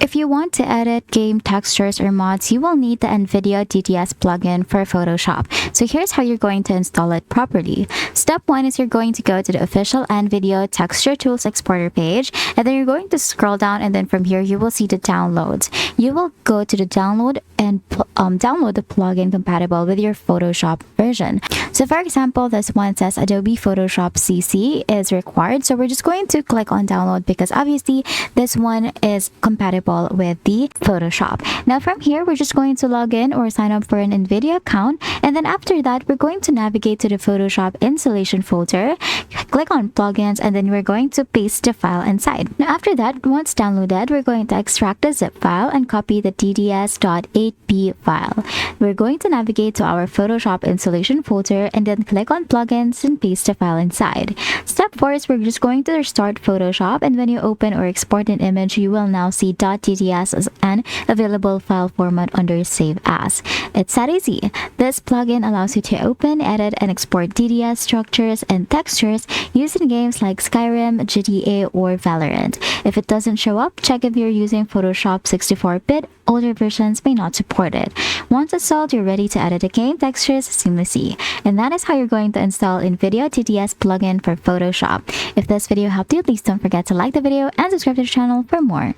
If you want to edit game textures or mods, you will need the NVIDIA DDS plugin for Photoshop. So here's how you're going to install it properly. Step 1 is you're going to go to the official NVIDIA Texture Tools exporter page, and then you're going to scroll down, and then from here you will see the downloads. You will go to the download and download the plugin compatible with your Photoshop version. So for example, this one says Adobe Photoshop CC is required. So we're just going to click on download because obviously this one is compatible with the Photoshop. Now from here, we're just going to log in or sign up for an NVIDIA account. And then after that, we're going to navigate to the Photoshop installation folder, click on plugins, and then we're going to paste the file inside. Now after that, once downloaded, we're going to extract the zip file and copy the DDS.8b file. We're going to navigate to our Photoshop installation folder and then click on plugins and paste the file inside. Step 4 is we're just going to restart Photoshop, and when you open or export an image, you will now see .dds as an available file format under Save As. It's that easy. This plugin allows you to open, edit, and export DDS structures and textures used in games like Skyrim, GTA, or Valorant. If it doesn't show up, check if you're using Photoshop 64-bit. Older versions may not support it. Once installed, you're ready to edit the game textures seamlessly. And that is how you're going to install NVIDIA DDS plugin for Photoshop. If this video helped you, please don't forget to like the video and subscribe to the channel for more.